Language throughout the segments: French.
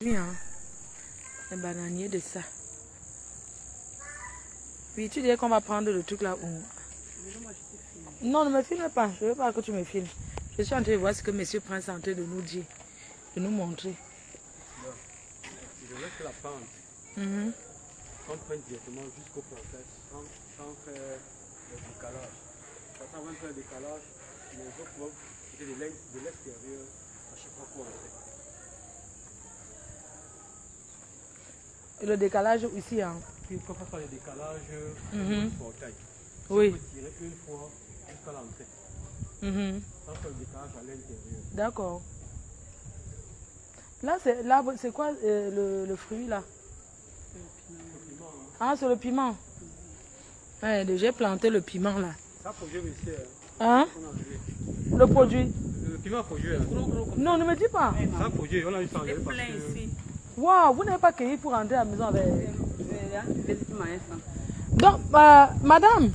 Oui, hein. Un bananier de ça. Oui, tu disais qu'on va prendre le truc là où... Non, ne me filme pas. Je ne veux pas que tu me filmes. Je suis en train de voir ce que monsieur Prince est en train de nous dire, de nous montrer. Je laisse la pente. On prend directement jusqu'au plantage sans faire le décalage. Quand on va faire le décalage, les autres vont quitter de l'extérieur à chaque fois qu'on fait. Et le décalage ici, hein? Il faut faire le décalage du portail. Oui. On peut tirer une fois jusqu'à l'entrée. Sans faire le décalage à l'intérieur. D'accord. Là, c'est quoi le fruit là? Le piment, hein. Ah, c'est le piment. Ouais, j'ai planté le piment là. Ça produit aussi. Hein? Le produit? Le piment produit. Non, ne me dis pas. Ça produit, on a eu ça parce plein que... ici. Waouh, vous n'avez pas cueilli pour rentrer à la maison avec... Donc, madame,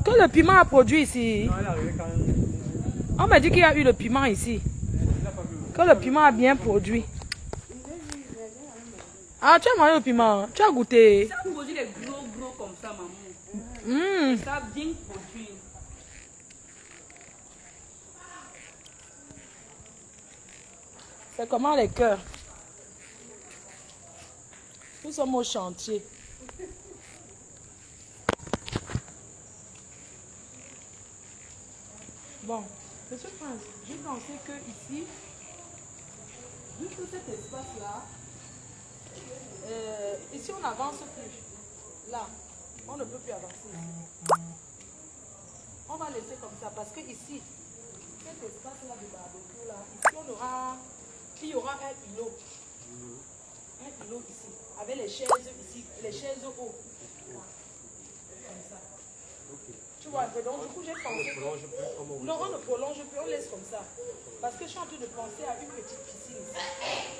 que le piment a produit ici? Non, elle est arrivée quand On m'a dit qu'il y a eu le piment ici. Que le piment a bien produit. Ah, tu as mangé le piment? Tu as goûté? Ça produit des gros comme ça, maman. Ça a bien produit. C'est comment les cœurs? Nous sommes au chantier. Bon, monsieur Prince, j'ai pensé que ici, juste cet espace-là, ici on n'avance plus. Là, on ne peut plus avancer ici. On va laisser comme ça parce que ici, cet espace-là de barbecue là, ici il y aura un îlot. Un îlot ici, avec les chaises ici, les chaises haut. Comme ça. Tu vois, donc du coup j'ai pensé que... Non, on ne prolonge plus, on laisse comme ça. Parce que je suis en train de penser à une petite piscine ici.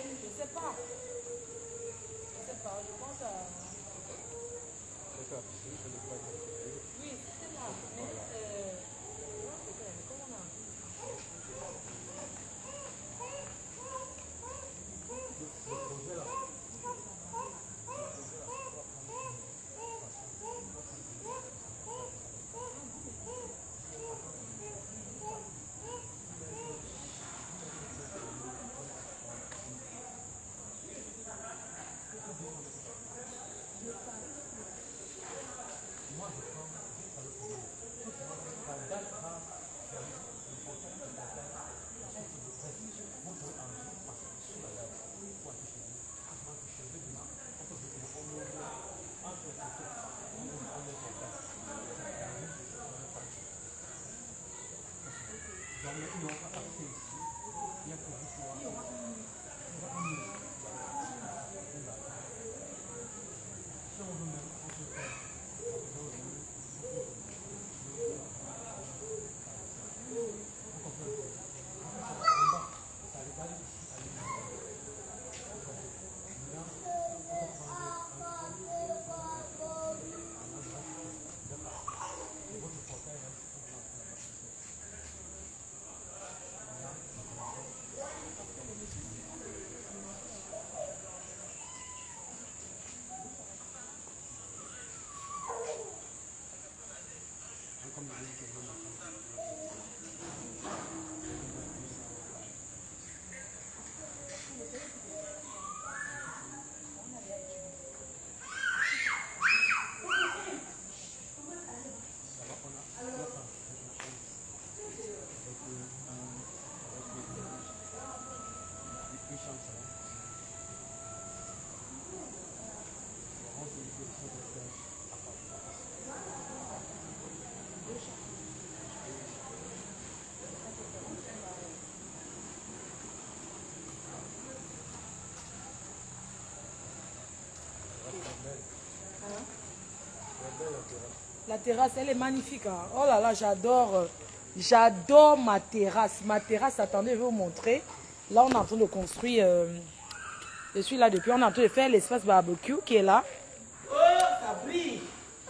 Je ne sais pas. Je sais pas, je pense à... Oui, c'était là. Mais, comment on a... La terrasse, elle est magnifique. Hein. Oh là là, j'adore. J'adore ma terrasse. Ma terrasse, attendez, je vais vous montrer. Là, on est en train de construire. Je suis là depuis. On est en train de faire l'espace barbecue qui est là. Oh, ça brille.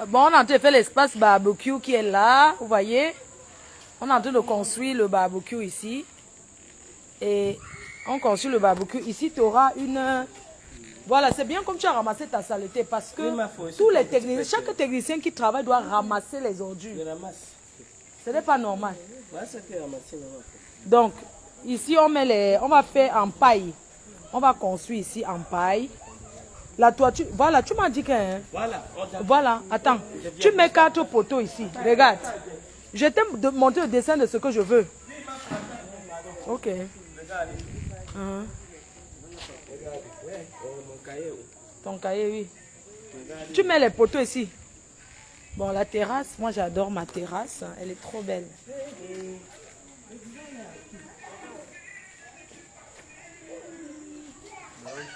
Bon, on est en train de faire l'espace barbecue qui est là. Vous voyez? On est en train de construire le barbecue ici. Et on construit le barbecue. Ici, tu auras Voilà, c'est bien comme tu as ramassé ta saleté parce que Oui, ma foi, tous les c'est techniciens, pas chaque technicien qui travaille doit ramasser les ordures. Je ramasse. Ce n'est pas normal. Voilà ce que ramasser, maman. Donc, ici, on va faire en paille. On va construire ici en paille. La toiture, voilà, tu m'as dit que... hein, Voilà, voilà, attends. Tu mets 4 poteaux ici. Regarde. Je t'ai montré le dessin de ce que je veux. Ok. Hein. mon cahier. Ton cahier, oui. Tu mets les poteaux ici. Bon, la terrasse, moi j'adore ma terrasse. Elle est trop belle.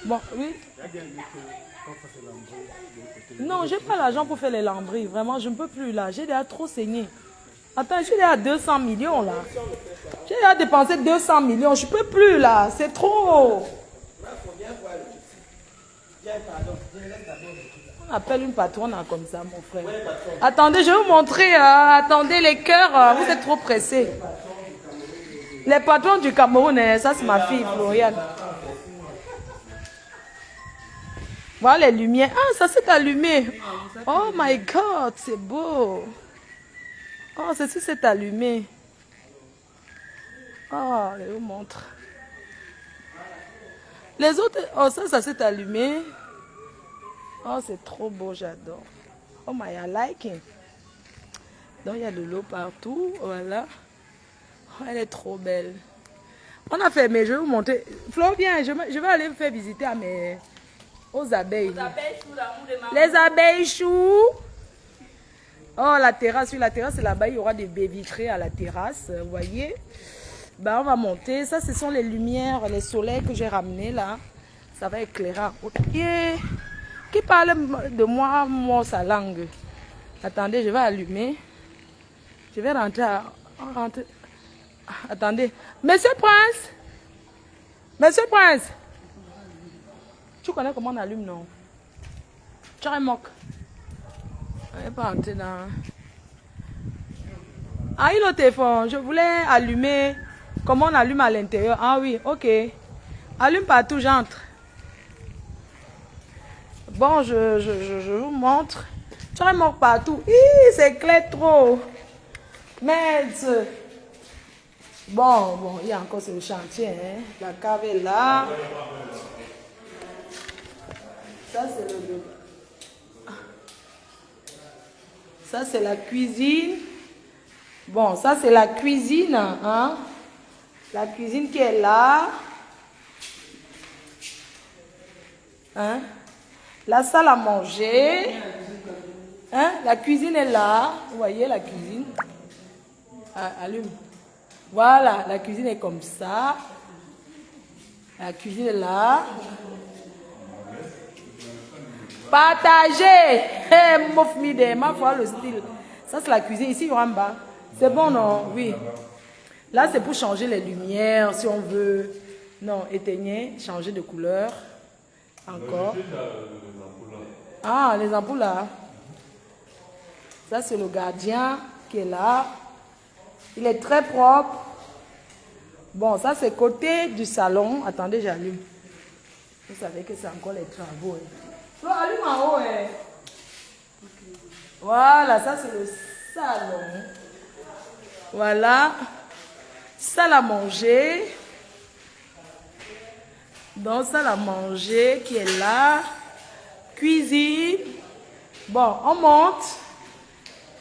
Bon, oui. Non, j'ai pas l'argent pour faire les lambris. Vraiment, je ne peux plus là. J'ai déjà trop saigné. Attends, je suis déjà à 200 millions là. J'ai déjà dépensé 200 millions. Je ne peux plus là. C'est trop. On appelle une patronne comme ça, mon frère. Attendez, je vais vous montrer. Attendez, les cœurs, vous êtes trop pressés. Les patrons du Cameroun, ça c'est ma fille, Floriane. Voilà les lumières. Ah, ça s'est allumé. Oh my God, c'est beau. Oh, ceci s'est allumé. Oh, je vous montre. Les autres, oh, ça s'est allumé. Oh, c'est trop beau, j'adore. Oh my, I like it. Donc, il y a de l'eau partout, voilà. Oh, elle est trop belle. On a fait, mais je vais vous montrer. Flo, viens, je vais aller vous faire visiter aux abeilles. Les abeilles sous l'amour de maman. Les abeilles choux. Oh, la terrasse, oui, la terrasse, c'est là-bas. Il y aura des baies vitrées à la terrasse, vous voyez. Ben, on va monter. Ça, ce sont les lumières, les soleils que j'ai ramenés là. Ça va éclairer. Yeah. Qui parle de moi, sa langue? Attendez, je vais allumer. Je vais rentrer. Attendez. Monsieur Prince. Monsieur Prince. Tu connais comment on allume, non? Tu as un moque. On n'est pas rentré dans... Ah, il est au téléphone. Je voulais allumer. Comment on allume à l'intérieur? Ah oui, ok. Allume partout, j'entre. Bon, je vous montre. Tu as un moque partout. C'est clair trop. Merde. Bon, il y a encore ce chantier. Hein. La cave est là. Ça, c'est le... Ça, c'est la cuisine. Bon, ça, c'est la cuisine. Hein? La cuisine qui est là. Hein? La salle à manger. Hein? La cuisine est là. Vous voyez la cuisine? Ah, allume. Voilà, la cuisine est comme ça. La cuisine est là. Partagez. Ma foi, le style. Ça, c'est la cuisine. Ici, il y aura en bas. C'est bon, non? Oui. Là, c'est pour changer les lumières, si on veut. Non, éteignez, changer de couleur. Encore. Ah, les ampoules là. Ça, c'est le gardien qui est là. Il est très propre. Bon, ça, c'est côté du salon. Attendez, j'allume. Vous savez que c'est encore les travaux. Hein. Allume en haut. Hein. Okay. Voilà, ça, c'est le salon. Voilà. Salle à manger. Donc, salle à manger qui est là. Cuisine. Bon, on monte.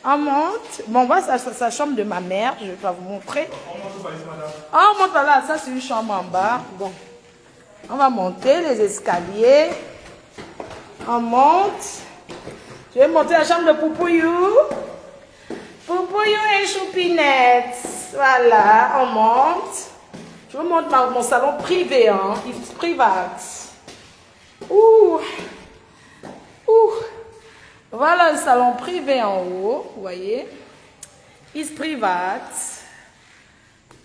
On monte. Bon, voilà sa chambre de ma mère. Je vais pas vous montrer. On monte là. Ça, c'est une chambre en bas. Bon. On va monter les escaliers. On monte. Je vais monter la chambre de Poupouyou. Poupouyou et Choupinette. Voilà, on monte. Je vous montre mon salon privé, hein. It's private. Ouh. Voilà le salon privé en haut, vous voyez. It's private.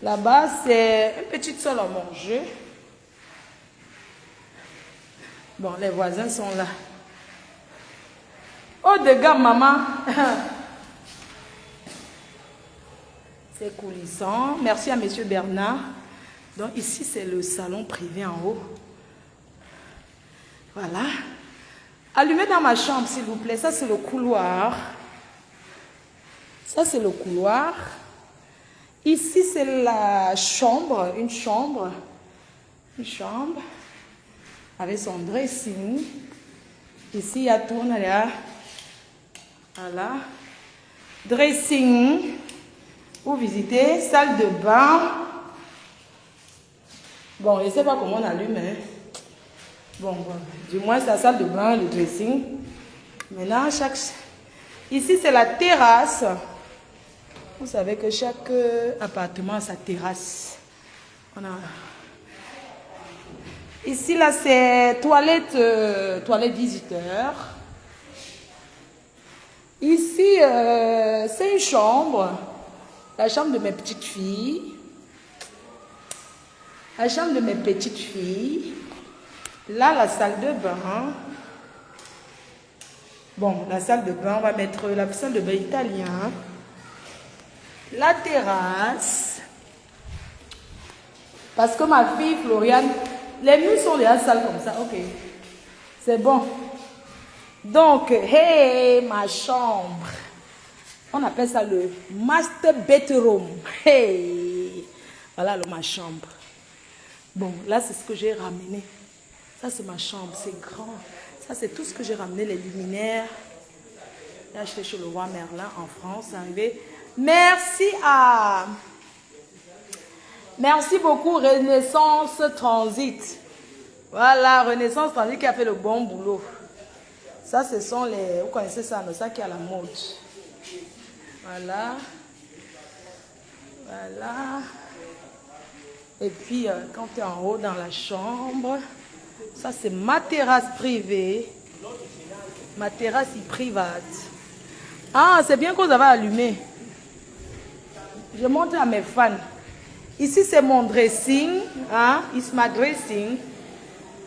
Là-bas, c'est une petite salle à manger. Bon, les voisins sont là. Oh, de gamme, maman. C'est coulissant. Merci à monsieur Bernard. Donc ici, c'est le salon privé en haut. Voilà. Allumez dans ma chambre, s'il vous plaît. Ça, c'est le couloir. Ça, c'est le couloir. Ici, c'est la chambre. Une chambre. Une chambre. Avec son dressing. Ici, il y a tout. Là. Voilà. Dressing. Vous visitez. Salle de bain. Bon, je ne sais pas comment on allume. Hein. Bon, du moins, c'est la salle de bain, le dressing. Maintenant, ici, c'est la terrasse. Vous savez que chaque appartement a sa terrasse. Ici, là, c'est toilette visiteur. Ici, c'est une chambre. La chambre de mes petites filles. La chambre de mes petites filles. Là, la salle de bain. Bon, la salle de bain, on va mettre la salle de bain italien. La terrasse. Parce que ma fille, Floriane, les murs sont déjà sales comme ça. Ok. C'est bon. Donc, hey, ma chambre. On appelle ça le master bedroom. Hey. Voilà ma chambre. Bon, là, c'est ce que j'ai ramené. Ça, c'est ma chambre, c'est grand. Ça, c'est tout ce que j'ai ramené, les luminaires. J'ai acheté chez le roi Merlin en France, c'est arrivé. Merci beaucoup, Renaissance Transit. Voilà, Renaissance Transit qui a fait le bon boulot. Ça, ce sont les... Vous connaissez ça, non? Ça qui est à la mode. Voilà. Voilà. Et puis, quand tu es en haut dans la chambre... Ça, c'est ma terrasse privée. Ma terrasse private. Ah, c'est bien que vous avez allumé. Je montre à mes fans. Ici, c'est mon dressing. Hein? It's my dressing.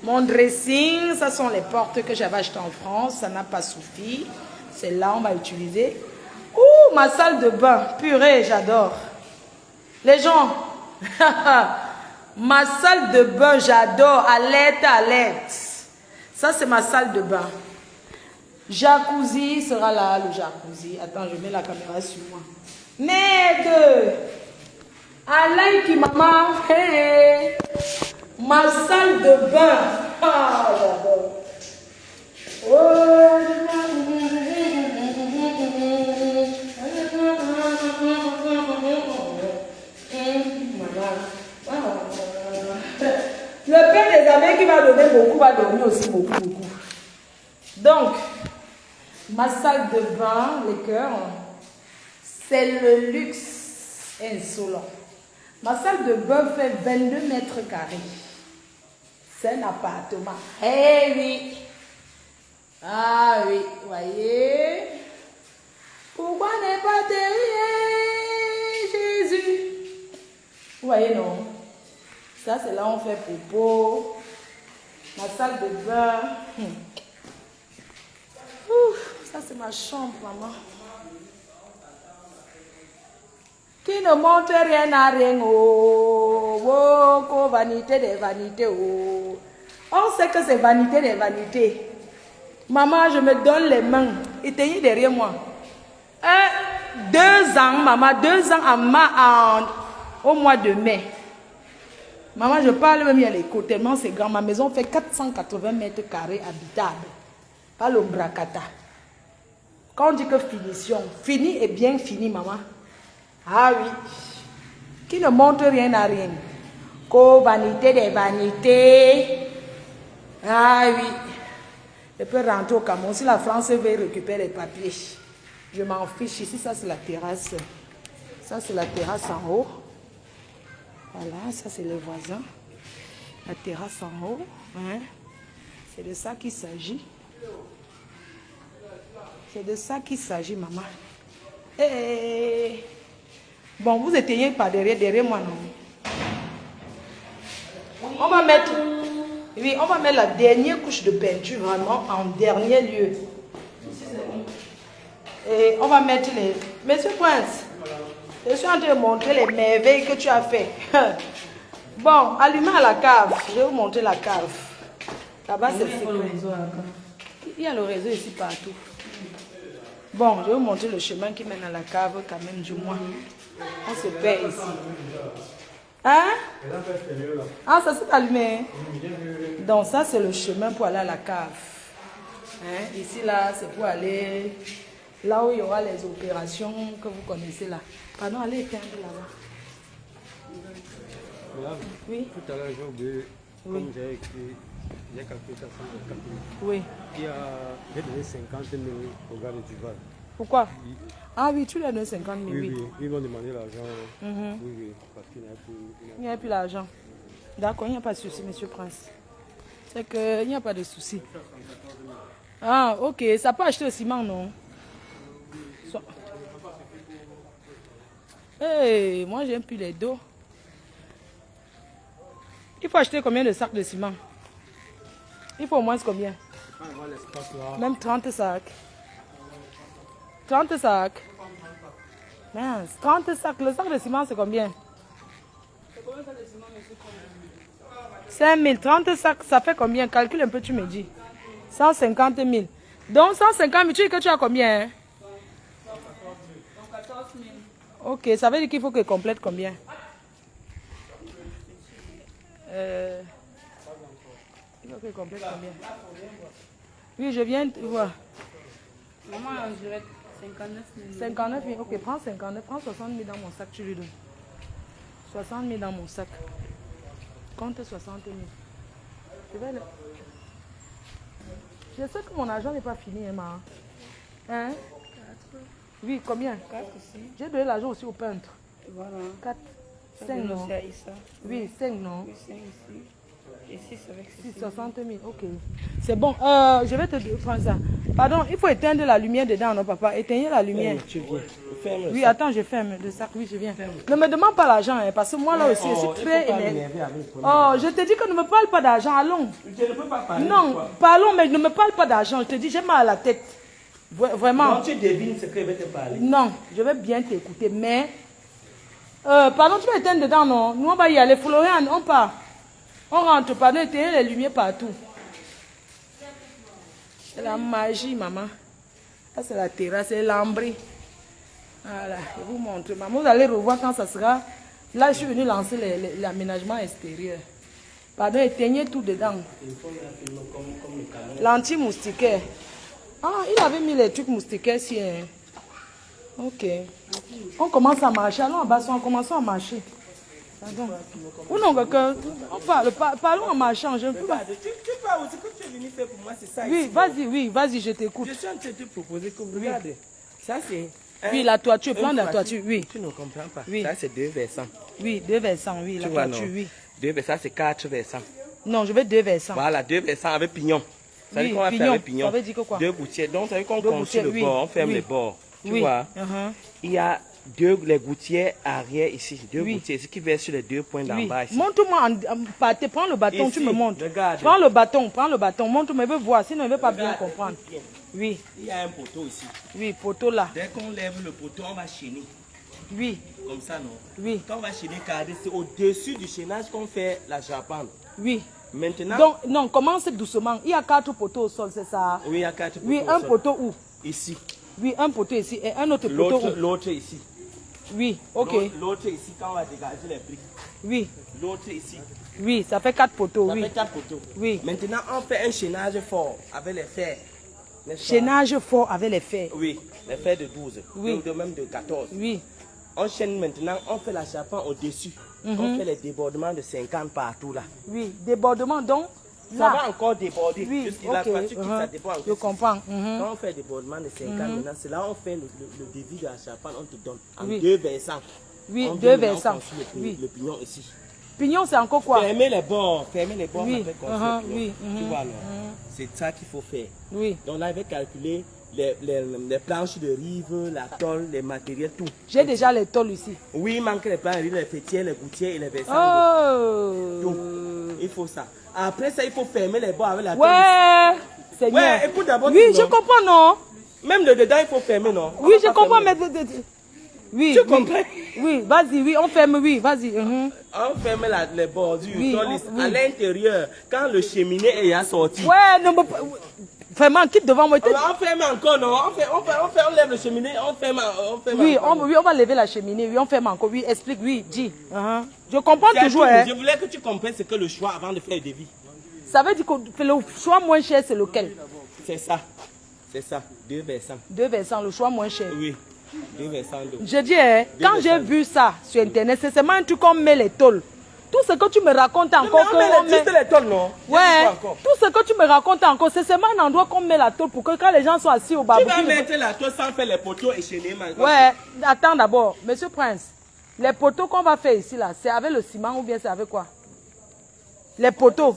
Mon dressing, ça sont les portes que j'avais achetées en France. Ça n'a pas suffi. C'est là on va utiliser. Ouh, ma salle de bain. Purée, j'adore. Les gens... Ma salle de bain, j'adore. Alerte. Ça, c'est ma salle de bain. Jacuzzi sera là, le jacuzzi. Attends, je mets la caméra sur moi. Merde. Alain qui maman. Hey. Ma salle de bain. Ah, j'adore. Oh. Le père des amis qui va donner beaucoup va donner aussi beaucoup. Donc, ma salle de bain, les cœurs, c'est le luxe insolent. Ma salle de bain fait 22 mètres carrés. C'est un appartement. Eh oui. Ah oui, voyez. Pourquoi ne pas te Jésus? Vous voyez, non? Ça, c'est là où on fait popo. Ma salle de bain. Ça, c'est ma chambre, maman. Qui ne montre rien à rien. Oh, vanité des vanités. Oh. On sait que c'est vanité des vanités. Maman, je me donne les mains. Et t'es derrière moi. 2 ans, maman. 2 ans au mois de mai. Maman, je parle même à l'écho, tellement c'est grand. Ma maison fait 480 mètres carrés habitables. Pas l'ombracata. Quand on dit que finition, fini et bien fini, maman. Ah oui. Qui ne montre rien à rien. Vanité des vanités. Ah oui. Je peux rentrer au Cameroun. Si la France veut récupérer les papiers, je m'en fiche. Ici, ça c'est la terrasse. Ça c'est la terrasse en haut. Voilà, ça c'est le voisin. La terrasse en haut. Hein? C'est de ça qu'il s'agit. C'est de ça qu'il s'agit, maman. Hey. Bon, vous éteignez pas derrière moi, non? On va mettre... Oui, on va mettre la dernière couche de peinture, vraiment, en dernier lieu. Et on va mettre les... Monsieur Prince, je suis en train de montrer les merveilles que tu as fait. Bon, allumez à la cave. Je vais vous montrer la cave. Là-bas, c'est Il faut le réseau à quand? Il y a le réseau ici partout. Bon, je vais vous montrer le chemin qui mène à la cave quand même du moins. On se perd ici. Hein? Ah, ça s'est allumé. Donc ça, c'est le chemin pour aller à la cave. Hein? Ici, là, c'est pour aller là où il y aura les opérations que vous connaissez là. Pardon, allez éteindre là-bas. Oui. Tout à l'heure, j'ai oublié, comme j'ai écrit, j'ai calculé ça sans le calcul. Oui. J'ai donné 50 000 au gars de Duval. Pourquoi? Ah oui, tu lui as donné 50 000, oui. Oui, ils m'ont demandé l'argent. Oui, parce qu'il n'y a plus. Il n'y a plus l'argent. D'accord, il n'y a pas de souci, monsieur Prince. C'est qu'il n'y a pas de souci. Ah, ok. Ça peut acheter le ciment, non? Hey, moi, j'aime plus les dos. Il faut acheter combien de sacs de ciment? Il faut au moins combien? Même 30 sacs. 30 sacs. Mince, 30 sacs. Le sac de ciment, c'est combien? 5 000. 30 sacs, ça fait combien? Calcule un peu, tu me dis. 150 000. Donc, 150 000, tu dis que tu as combien? Hein? 14 000. Ok, ça veut dire qu'il faut que complète combien? Il faut que complète combien? Oui, je viens de voir. Maman, on dirait 59 000. 59 000, ok, prends 59, prends 60 000 dans mon sac, tu lui donnes. 60 000 dans mon sac. Compte 60 000. Je sais que mon argent n'est pas fini, hein, ma. Hein? 4. Oui, combien? 4 aussi. J'ai donné l'argent aussi au peintre. Voilà. 4, 5 non? C'est Aïssa. Oui, 5 non? Oui, 5 ici. Et 6 avec 6, 6. 60 000, ok. C'est bon, je vais te prendre ça. Pardon, il faut éteindre la lumière dedans, non, papa? Éteignez la lumière. Tu viens. Ferme le Oui, sac. attends, je ferme le sac. Oui, je viens. Ne me demande pas l'argent, hein, parce que moi, là aussi, je suis très énervée. Oh, je te dis que ne me parle pas d'argent, allons. Je ne peux pas parler. Non, parlons, mais ne me parle pas d'argent. Je te dis, j'ai mal à la tête. Vraiment. Non, tu devines ce que je vais te parler. Non, je vais bien t'écouter, mais... pardon, tu vas éteindre dedans, non? Nous, on va y aller. Florian, on part. On rentre, pardon, éteignez les lumières partout. C'est la magie, maman. Ça, c'est la terrasse, c'est l'ambri. Voilà, je vous montre. Maman, vous allez revoir quand ça sera. Là, je suis venue lancer l'aménagement extérieur. Pardon, éteignez tout dedans. L'anti-moustiquaire. Ah, il avait mis les trucs moustiquaires ici. Hein. Ok. On commence à marcher. Allons en bas, on commence à marcher. Pardon. Ou non, quelqu'un. Parlons en marchant. Je ne peux pas. Tu parles aussi, ce que tu es venu faire pour moi, c'est ça. Oui, vas-y, je t'écoute. Je suis en train de te proposer que vous regardez. Ça, c'est. Oui, la toiture, plan de la toiture, oui. Tu ne comprends pas. Oui. Ça, c'est 2 versants. Oui, 2 versants, oui, la Tu vois, toiture, non? oui. 2 versants, c'est 4 versants. Non, je veux 2 versants. Voilà, 2 versants avec pignon. Ça veut Oui, dire qu'on va pignon. faire avec pignon. Ça veut dire que quoi? 2 gouttières. Donc, ça veut dire qu'on Deux construit le gouttières, bord, oui. on ferme Oui. les bords. Tu Oui. vois? Il y a les gouttières arrière ici. 2 Oui. gouttières ici qui versent sur les 2 points d'en Oui. bas ici. Montre-moi, prends le bâton, Ici, tu me montres. regarde. Prends le bâton, montre-moi, je veux voir, sinon je ne vais pas bien comprendre. Oui, Il y a un poteau ici. oui, poteau là. Dès qu'on lève le poteau, on va chaîner. Oui, Comme ça, non? oui, Quand on va chaîner carré, c'est au-dessus du chaînage qu'on fait la charpente. oui. Maintenant, Donc, non, commence doucement. Il y a 4 poteaux au sol, c'est ça? oui, il y a 4 poteaux. Oui, au un sol. poteau où? Ici. Oui, un poteau ici et un autre poteau où? L'autre ici. Oui, ok. L'autre ici, quand on va dégager les briques. Oui, L'autre ici. oui, ça fait 4 poteaux, Ça oui. fait 4 poteaux. Oui. Maintenant, on fait un chaînage fort avec les fers. n'est-ce pas? Chaînage fort avec les fers. Oui, les fers de 12. Oui. Ou de même de 14. Oui, On chaîne maintenant, on fait la charpente au-dessus. On fait les débordements de 50 partout là. oui. Débordement, donc, Ça là. va encore déborder. Oui, Jusqu'à la ok. partie qui ça déborde encore. Je comprends. Quand on fait débordement de 50 maintenant, c'est là où on fait le devis de la charpente, on te donne en Oui. 2 versants. Oui, On 2 vient maintenant, versants. on construit Oui. le pignon ici. Pignon, c'est encore quoi? Fermez les bords, Oui, après construire le pignon. oui, Tu vois alors, c'est ça qu'il faut faire. Oui. Donc là, il va calculer les planches de rive, la tôle, les matériels, tout. J'ai déjà les tôles ici. Oui, il manque les planches de rive, les fêtières, les gouttières et les versants. Oh! Tout. Il faut ça. Après ça, il faut fermer les bords avec la tôle. Ouais! Seigneur. Ouais, écoute d'abord. Oui, tout, je non? comprends, non? Même le dedans, il faut fermer, non? Oui, On va je pas comprends, fermer. mais... Oui. Tu comprends? Oui, vas-y, oui, on ferme, oui, vas-y. On ferme les bordures, Oui, dans à l'intérieur, quand le cheminée est sorti. Ouais, non, mais vraiment, quitte devant moi. On ferme encore, non? On lève le cheminée, on ferme Oui, encore. oui, on va lever la cheminée, oui, on ferme encore, oui, explique, oui, dis. Je comprends toujours, Tout. hein. Je voulais que tu comprennes ce que le choix avant de faire le devis. Ça veut dire que le choix moins cher, c'est lequel? C'est ça. C'est ça. 2 versants. 2 versants, le choix moins cher. Oui. 2 versants d'eau. Je dis, hein, quand j'ai vu ça sur Internet, c'est seulement un truc qu'on met les tôles. Tout ce que tu me racontes encore. Juste les tôles, non? Ouais, tout ce que tu me racontes encore, c'est seulement un endroit qu'on met la tôle pour que quand les gens sont assis au barbecue. Tu vas mettre la tôle sans faire les poteaux et chaîner. Ouais, attends d'abord, Monsieur Prince. Les poteaux qu'on va faire ici, là, c'est avec le ciment ou bien c'est avec quoi? Les poteaux.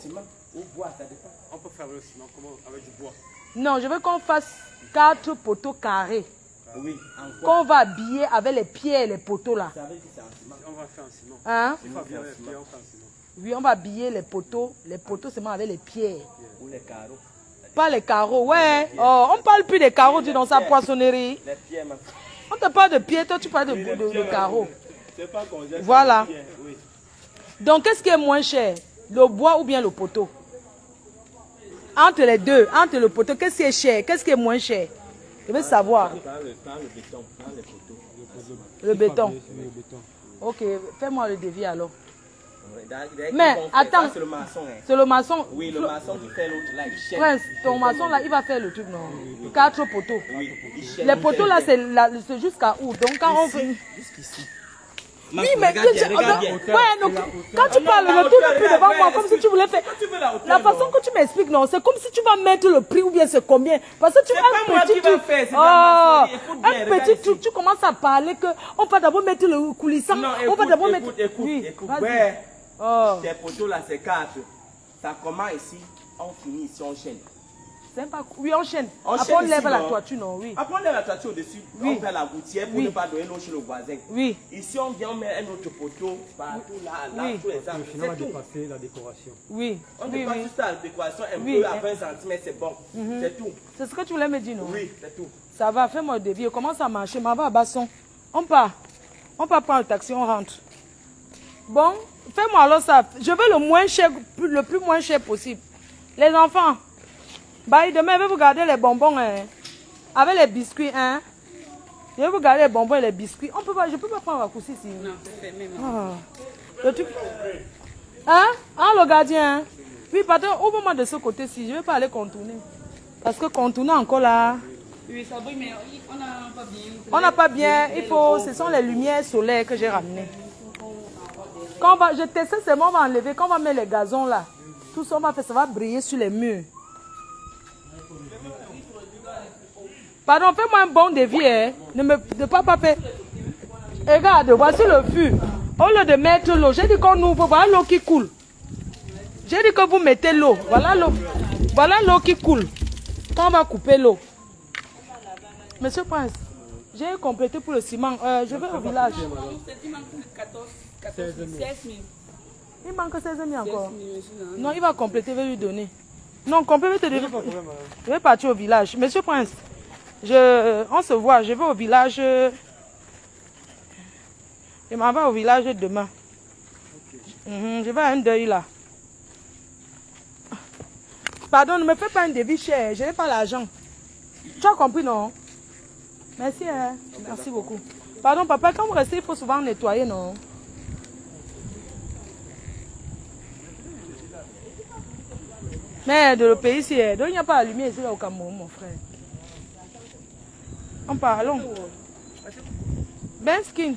On peut faire le ciment comment? Avec du bois. Non, je veux qu'on fasse 4 poteaux carrés. Oui, Qu'on va habiller avec les pierres et les poteaux là. On va faire un ciment. Hein? On va faire un ciment. Oui, on va habiller les poteaux seulement avec les pierres. Ou les carreaux. Pas les carreaux, ouais. Oh, on parle plus des carreaux dans sa poissonnerie. Les pierres, On te parle de pierres, toi tu parles de carreaux. c'est pas qu'on jette. Voilà. Oui. Donc qu'est-ce qui est moins cher? Le bois ou bien le poteau? Entre les deux, entre le poteau, qu'est-ce qui est cher? Qu'est-ce qui est moins cher? Je veux savoir. Dans le béton, dans les poteaux. Le béton. Le béton. Ok, fais-moi le devis alors. Mais Mais, attends. c'est le maçon. Hein. C'est le maçon. Oui, le maçon qui fait l'autre là, il chaîne. Prince, ton maçon là, il va faire le truc, non? 4 poteaux. Oui, il chaîne. Les poteaux là, c'est jusqu'à où? Donc quand on fait... Jusqu'ici. Oui, mais regarde bien. Ouais, donc, quand tu parles, ne tourne plus devant moi comme si tu voulais faire. La façon que tu m'expliques, non, c'est comme si tu vas mettre le prix ou bien c'est combien. Parce que tu as un petit truc. Un petit truc, tu commences à parler que on va d'abord mettre le coulissant. On va d'abord mettre. Écoute, Ouais. Oh. ces poteaux là, c'est 4. Ça commence ici, on finit ici, on chaîne. C'est pas. Oui, on chaîne. On Après, chaîne on lève ici, la non? toiture, non, oui. Après, on lève la toiture au-dessus, Oui. on fait la gouttière pour Oui. ne pas donner l'eau chez le voisin. Oui. Ici, on vient, on met un autre poteau partout là, Oui. tous les arbres. Le ciment va C'est tout. dépasser la décoration. Oui. On Oui, dépasse oui. juste à la décoration un Oui. peu à 20 cm, c'est bon. C'est tout. C'est ce que tu voulais me dire, non? Oui, c'est tout. Ça va, fais-moi le devis. Comment ça marche? Ma va à Basson. On part. On part prendre le taxi, on rentre. Bon, fais-moi alors ça. Je veux le moins cher, le plus moins cher possible. Les enfants, bah, demain, je vais vous garder les bonbons, hein, avec les biscuits, hein. Je vais vous garder les bonbons et les biscuits. On peut pas, je peux pas prendre un raccourci ici. Non, c'est fermé. Le truc. Hein? Hein, le gardien? Hein? Oui, pardon, ouvre-moi de ce côté-ci. Je ne vais pas aller contourner. Parce que contourner encore là. Oui, ça brille, mais on n'a pas bien. On n'a pas bien. Il faut. Ce sont les lumières solaires que j'ai ramenées. Quand on va, je teste seulement, on va enlever. Quand on va mettre les gazons là, tout ça, on va faire, ça va briller sur les murs. Pardon, fais-moi un bon devis, hein. Ne pas faire. Regarde, voici le fût. Au lieu de mettre l'eau, j'ai dit qu'on ouvre, voilà l'eau qui coule. J'ai dit que vous mettez l'eau. Voilà l'eau. Voilà l'eau qui coule. Quand on va couper l'eau. Monsieur Prince, j'ai complété pour le ciment. Je vais au village. Il manque 16 000. Il manque 16 000 encore. 16 000, Non, il va compléter, je vais lui donner. Non, compléter, je vais partir au village. Monsieur Prince, on se voit, je vais au village. Je m'en vais au village demain. Je vais à un deuil là. Pardon, ne me fais pas un devis cher, je n'ai pas l'argent. Tu as compris, non? Merci, hein? Merci beaucoup. Pardon, papa, quand vous restez, il faut souvent nettoyer, non? Mais de le pays ici, il n'y a pas la lumière ici là, au Cameroun, mon frère. On part, allons. Ben Skin,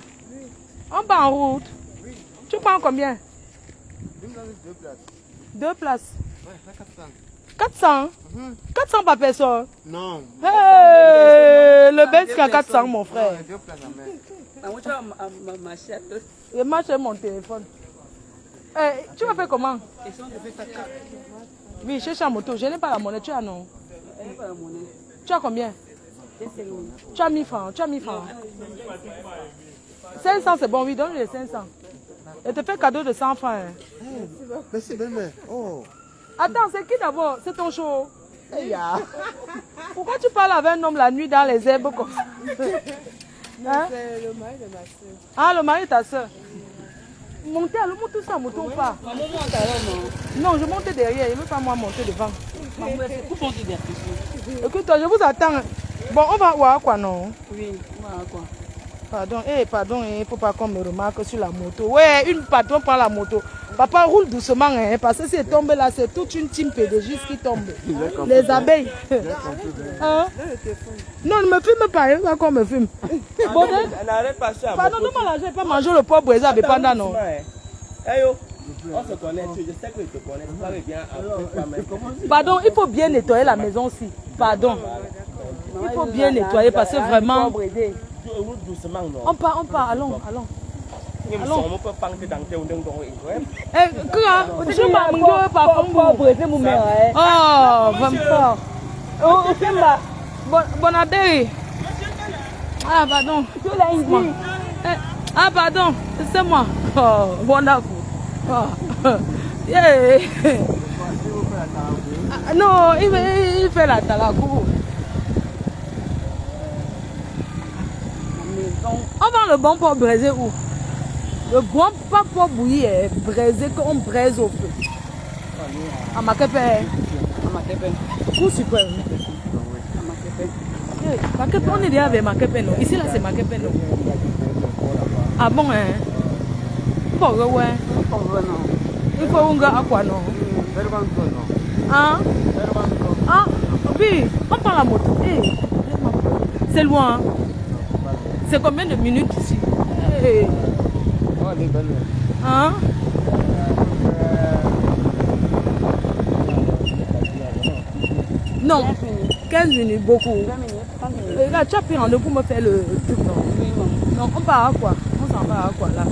on part en route. Tu prends combien? 2 places. Ouais, 400. 400? 400 par personne? Non. Hey, le Ben Skin à 400, mon frère. 2 places à mettre. Moi, tu vas marcher à deux. Je marche sur mon téléphone. Tu vas faire comment? Et si on te fait ta carte, Oui, je suis en moto. Je n'ai pas la monnaie. Tu as non? elle n'est pas la monnaie. Tu as combien? C'est 5 000. Tu as 1000 francs. Tu as 1000 francs. 500, c'est bon. Oui, donne les 500. Je te fais cadeau de 100 francs. Hein. Merci, belle-mère. Oh. Attends, c'est qui d'abord? C'est ton show. Hey, ya. Pourquoi tu parles avec un homme la nuit dans les herbes comme ça? Hein? C'est le mari de ma soeur. Ah, le mari de ta soeur. Montez, allons monter ça, montons ou pas? Maman monte alors, non? Non, je monte derrière, il ne veut pas moi monter devant. Maman, c'est pour du divertissement. Écoute-toi, je vous attends. Bon, on va voir quoi, non? Oui, voilà quoi. Pardon, il ne faut pas qu'on me remarque sur la moto. Ouais, une patron prend la moto. Papa roule doucement, hein, parce que si elle tombe là, c'est toute une team pédagogiste qui tombe. Les abeilles. Hein? Non, ne me filme pas, il faut qu'on me filme. Bon, N'arrête pas ça. pardon, non, là, je vais pas manger le porc brisé avec panda, non. Hey yo, on se connaît, je sais que je te connais. Tu parles bien. Pardon, il faut bien nettoyer la maison aussi. Pardon. Il faut bien nettoyer parce que vraiment. Roule doucement, non. On part, allons. Allons. On peut pas que dans tes Eh, quoi? Je m'en par contre. Oh, vraiment. Oh, bon appétit. Ah, pardon. Ah, pardon. C'est moi. Oh, wonderful. Oh. Yeah. Non, il fait la talakou. On vend le bon porc braisé où? Le bon pas porc bouilli est braisé qu'on braise au feu. À Makepe. Où super? Makepe, on est déjà avec Makepe, non? Ici là c'est Makepe, non? Ah bon, hein? Pour ouais. Il faut un gars à quoi, non? Hein? Ah, oui, on prend la moto. C'est loin. C'est combien de minutes ici? Hey. Hein? Non, 15 minutes, beaucoup. Regarde, tu as pris rendez-vous pour me faire le truc, non? Non, on part à quoi? On s'en va à quoi là?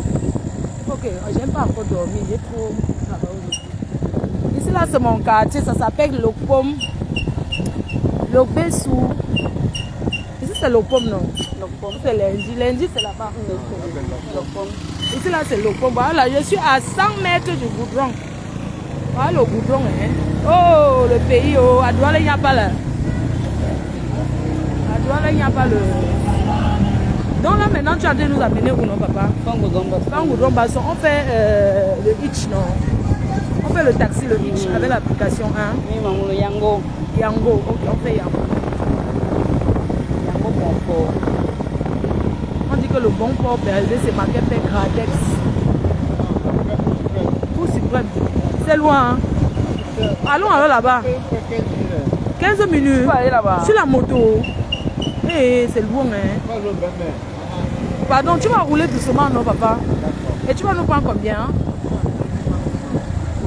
Ok, j'aime pas encore dormir, j'ai trop travaillé aujourd'hui. Ici là c'est mon quartier, ça s'appelle Lopom. Lobessou. Ici c'est Lopom, non? Lopom, c'est lundi. Lundi c'est là-bas. Lopom. Ici là c'est Lopom. Voilà, je suis à 100 mètres du goudron. Voilà le goudron, hein. Oh, le pays, oh, à Douala, il n'y a pas là. À Douala, il n'y a pas le. Donc là maintenant tu as dû nous amener où, non, papa? Fangoudron Basson. On fait le hitch, non? On fait le taxi, le hitch avec l'application 1. Oui, maman, le Yango. Yango, ok, on fait Yango. Yango bon porc. On dit que le bon porc berger c'est Makepe Gradex. Pour suprême. C'est loin, hein? Allons alors là-bas. 15 minutes. On va aller là-bas. Sur la moto. Eh, c'est loin, hein? Pardon, tu vas rouler doucement, non, papa? Et tu vas nous prendre combien?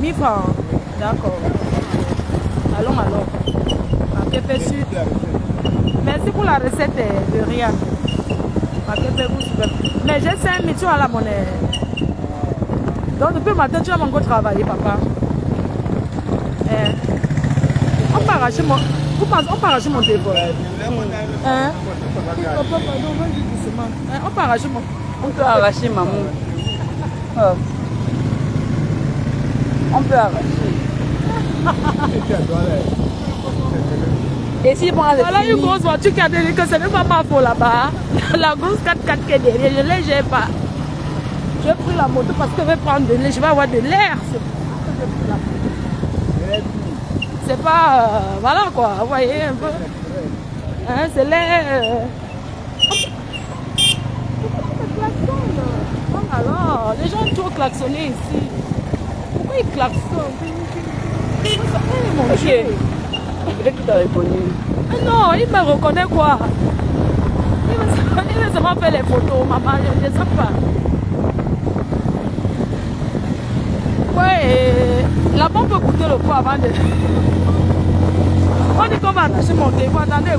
1000 francs. D'accord. Allons alors. Makepe Sud. Merci pour la recette de rien. Makepe Sud. Mais j'ai 5 000, tu as la monnaie. Donc depuis le matin, tu vas encore travailler, papa. On peut arracher mon... Vous pensez, on peut arracher mon téléphone. Hein? Papa, pardon, on va dire doucement. On peut arracher mon... On peut arracher, maman. Oh. On peut arracher. Et si bon, voilà une grosse voiture qui a dit que ce n'est pas ma faute là-bas. La grosse 4x4 qui est derrière, je ne l'ai pas. J'ai pris la moto parce que je vais prendre de l'air, je vais avoir de l'air. C'est pas... voilà quoi, vous voyez un peu. Hein, c'est l'air... Alors, les gens ont trop klaxonné ici. Pourquoi ils klaxonnent? Mon Dieu. Peut-être qu'il t'a reconnu. Non, il me reconnaît quoi? Il veut seulement faire les photos, maman, je ne sais pas. Ouais, là-bas on peut goûter le pot avant de... On dit qu'on va attacher mon téléphone, attendez.